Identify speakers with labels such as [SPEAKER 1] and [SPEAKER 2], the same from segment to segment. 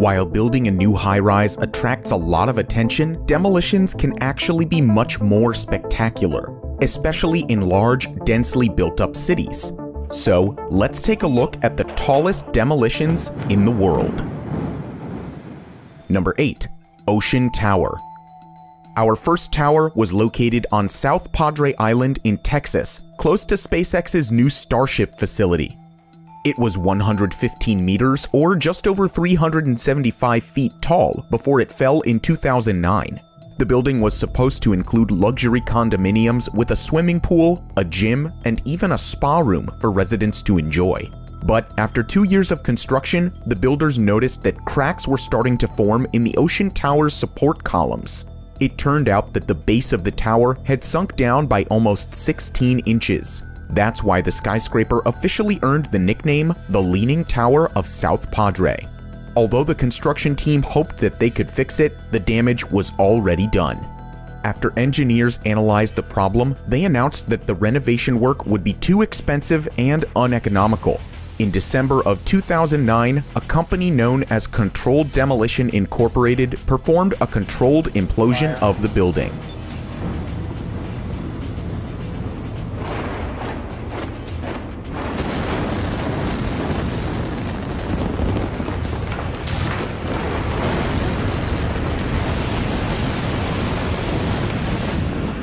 [SPEAKER 1] While building a new high-rise attracts a lot of attention, demolitions can actually be much more spectacular, especially in large, densely built-up cities. So, let's take a look at the tallest demolitions in the world. Number 8. Ocean Tower. Our first tower was located on South Padre Island in Texas, close to SpaceX's new Starship facility. It was 115 meters, or just over 375 feet tall, before it fell in 2009. The building was supposed to include luxury condominiums with a swimming pool, a gym, and even a spa room for residents to enjoy. But after 2 years of construction, the builders noticed that cracks were starting to form in the Ocean Tower's support columns. It turned out that the base of the tower had sunk down by almost 16 inches. That's why the skyscraper officially earned the nickname the Leaning Tower of South Padre. Although the construction team hoped that they could fix it, the damage was already done. After engineers analyzed the problem, they announced that the renovation work would be too expensive and uneconomical. In December of 2009, a company known as Controlled Demolition Incorporated performed a controlled implosion of the building.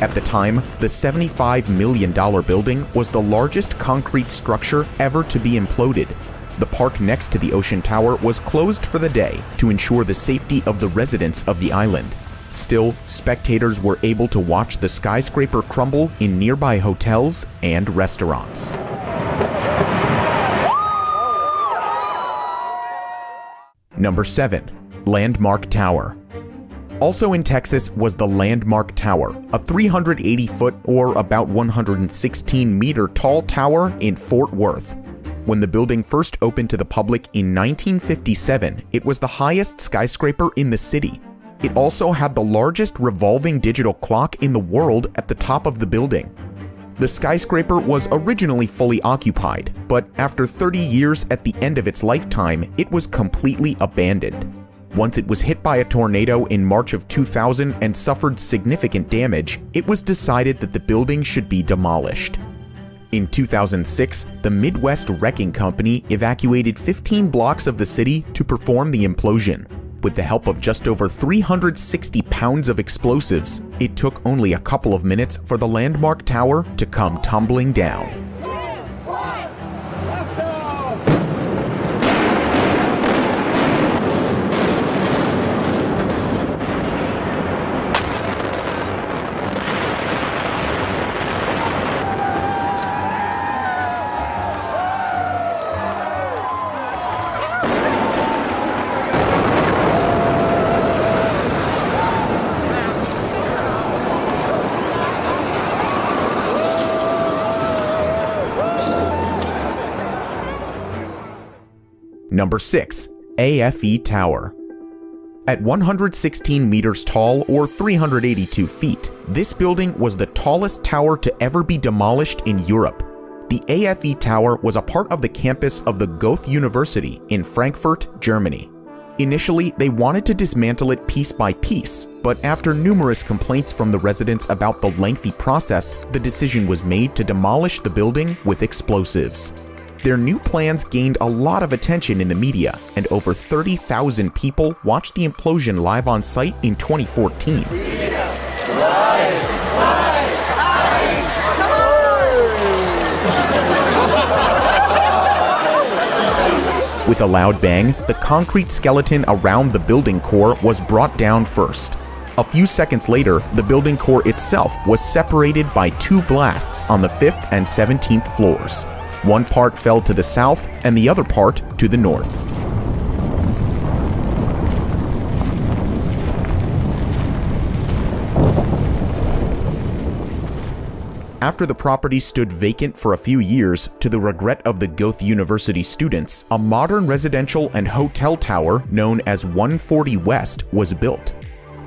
[SPEAKER 1] At the time, the $75 million building was the largest concrete structure ever to be imploded. The park next to the Ocean Tower was closed for the day to ensure the safety of the residents of the island. Still, spectators were able to watch the skyscraper crumble in nearby hotels and restaurants. Number 7. Landmark Tower. Also in Texas was the Landmark Tower, a 380-foot or about 116-meter tall tower in Fort Worth. When the building first opened to the public in 1957, it was the highest skyscraper in the city. It also had the largest revolving digital clock in the world at the top of the building. The skyscraper was originally fully occupied, but after 30 years at the end of its lifetime, it was completely abandoned. Once it was hit by a tornado in March of 2000 and suffered significant damage, it was decided that the building should be demolished. In 2006, the Midwest Wrecking Company evacuated 15 blocks of the city to perform the implosion. With the help of just over 360 pounds of explosives, it took only a couple of minutes for the Landmark Tower to come tumbling down. Number 6. AFE Tower. At 116 meters tall or 382 feet, this building was the tallest tower to ever be demolished in Europe. The AFE Tower was a part of the campus of the Goethe University in Frankfurt, Germany. Initially, they wanted to dismantle it piece by piece, but after numerous complaints from the residents about the lengthy process, the decision was made to demolish the building with explosives. Their new plans gained a lot of attention in the media, and over 30,000 people watched the implosion live on site in 2014. With a loud bang, the concrete skeleton around the building core was brought down first. A few seconds later, the building core itself was separated by 2 blasts on the 5th and 17th floors. One part fell to the south and the other part to the north. After the property stood vacant for a few years, to the regret of the Goethe University students, a modern residential and hotel tower known as 140 West was built.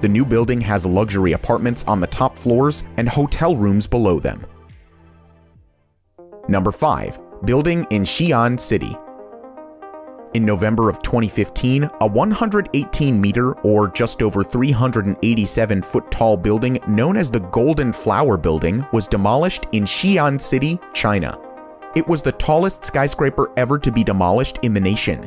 [SPEAKER 1] The new building has luxury apartments on the top floors and hotel rooms below them. Number 5. Building in Xi'an City. In November of 2015, a 118-meter or just over 387-foot tall building known as the Golden Flower Building was demolished in Xi'an City, China. It was the tallest skyscraper ever to be demolished in the nation.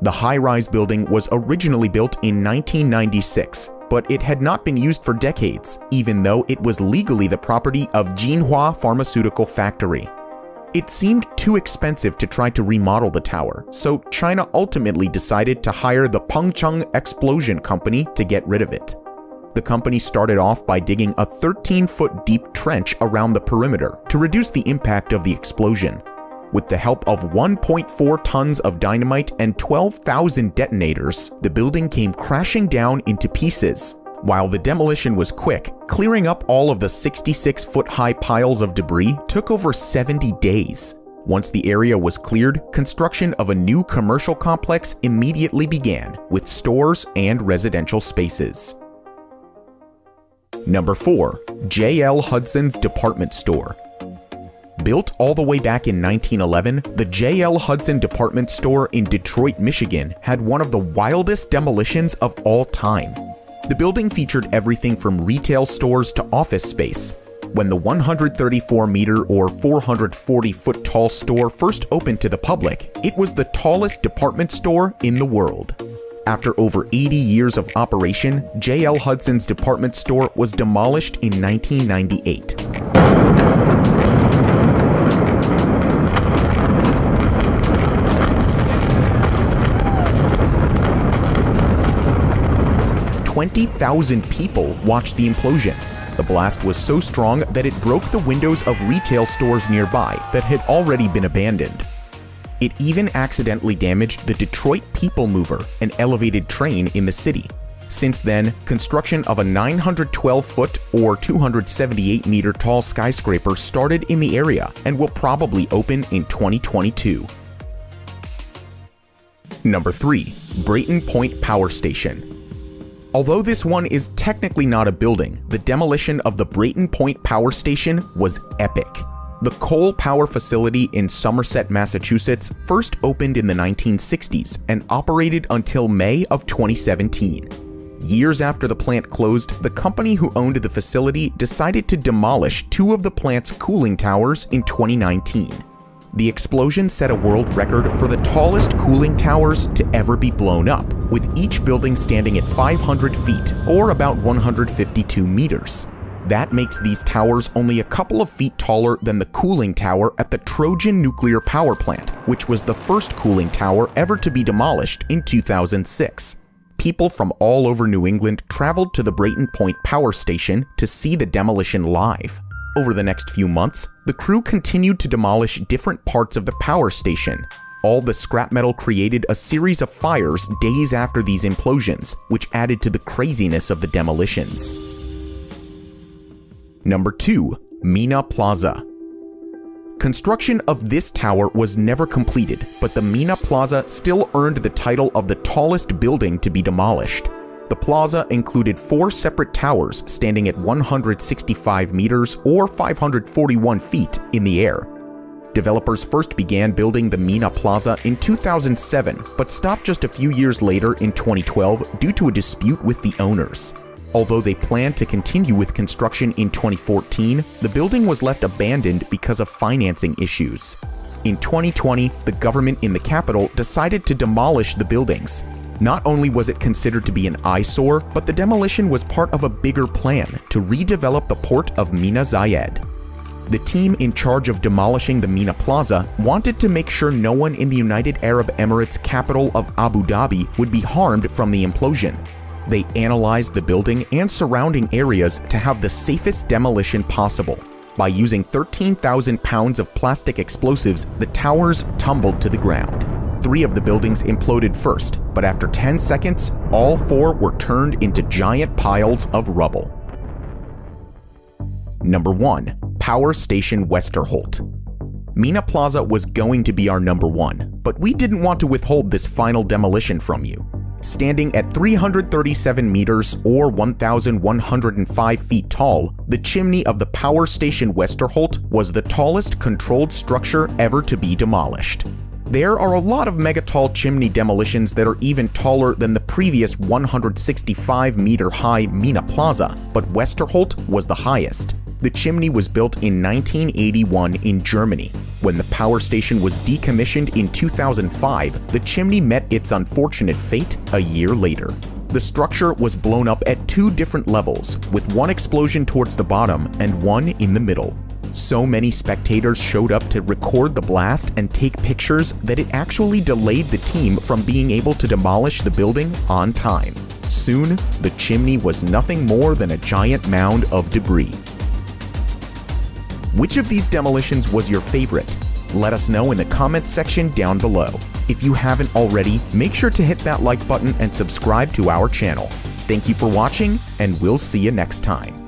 [SPEAKER 1] The high-rise building was originally built in 1996, but it had not been used for decades, even though it was legally the property of Jinhua Pharmaceutical Factory. It seemed too expensive to try to remodel the tower, so China ultimately decided to hire the Pengcheng Explosion Company to get rid of it. The company started off by digging a 13-foot deep trench around the perimeter to reduce the impact of the explosion. With the help of 1.4 tons of dynamite and 12,000 detonators, the building came crashing down into pieces. While the demolition was quick, clearing up all of the 66-foot-high piles of debris took over 70 days. Once the area was cleared, construction of a new commercial complex immediately began, with stores and residential spaces. Number 4. J.L. Hudson's Department Store. Built all the way back in 1911, the J.L. Hudson Department Store in Detroit, Michigan had one of the wildest demolitions of all time. The building featured everything from retail stores to office space. When the 134-meter or 440-foot tall store first opened to the public, it was the tallest department store in the world. After over 80 years of operation, J.L. Hudson's department store was demolished in 1998. "20,000 people watched the implosion. The blast was so strong that it broke the windows of retail stores nearby that had already been abandoned. It even accidentally damaged the Detroit People Mover, an elevated train in the city. Since then, construction of a 912-foot or 278-meter tall skyscraper started in the area and will probably open in 2022. Number 3. Brayton Point Power Station. Although this one is technically not a building, the demolition of the Brayton Point Power Station was epic. The coal power facility in Somerset, Massachusetts first opened in the 1960s and operated until May of 2017. Years after the plant closed, the company who owned the facility decided to demolish 2 of the plant's cooling towers in 2019. The explosion set a world record for the tallest cooling towers to ever be blown up, with each building standing at 500 feet, or about 152 meters. That makes these towers only a couple of feet taller than the cooling tower at the Trojan nuclear power plant, which was the first cooling tower ever to be demolished in 2006. People from all over New England traveled to the Brayton Point Power Station to see the demolition live. Over the next few months, the crew continued to demolish different parts of the power station. All the scrap metal created a series of fires days after these implosions, which added to the craziness of the demolitions. Number 2. Mina Plaza. Construction of this tower was never completed, but the Mina Plaza still earned the title of the tallest building to be demolished. The plaza included 4 separate towers standing at 165 meters or 541 feet in the air. Developers first began building the Mina Plaza in 2007, but stopped just a few years later in 2012 due to a dispute with the owners. Although they planned to continue with construction in 2014, the building was left abandoned because of financing issues. In 2020, the government in the capital decided to demolish the buildings. Not only was it considered to be an eyesore, but the demolition was part of a bigger plan to redevelop the port of Mina Zayed. The team in charge of demolishing the Mina Plaza wanted to make sure no one in the United Arab Emirates capital of Abu Dhabi would be harmed from the implosion. They analyzed the building and surrounding areas to have the safest demolition possible. By using 13,000 pounds of plastic explosives, the towers tumbled to the ground. 3 of the buildings imploded first, but after 10 seconds, all 4 were turned into giant piles of rubble. Number 1. Power Station Westerholt. Mina Plaza was going to be our number 1, but we didn't want to withhold this final demolition from you. Standing at 337 meters or 1,105 feet tall, the chimney of the Power Station Westerholt was the tallest controlled structure ever to be demolished. There are a lot of mega-tall chimney demolitions that are even taller than the previous 165-meter-high Mina Plaza, but Westerholt was the highest. The chimney was built in 1981 in Germany. When the power station was decommissioned in 2005, the chimney met its unfortunate fate a year later. The structure was blown up at 2 different levels, with one explosion towards the bottom and one in the middle. So many spectators showed up to record the blast and take pictures that it actually delayed the team from being able to demolish the building on time. Soon, the chimney was nothing more than a giant mound of debris. Which of these demolitions was your favorite? Let us know in the comments section down below. If you haven't already, make sure to hit that like button and subscribe to our channel. Thank you for watching, and we'll see you next time.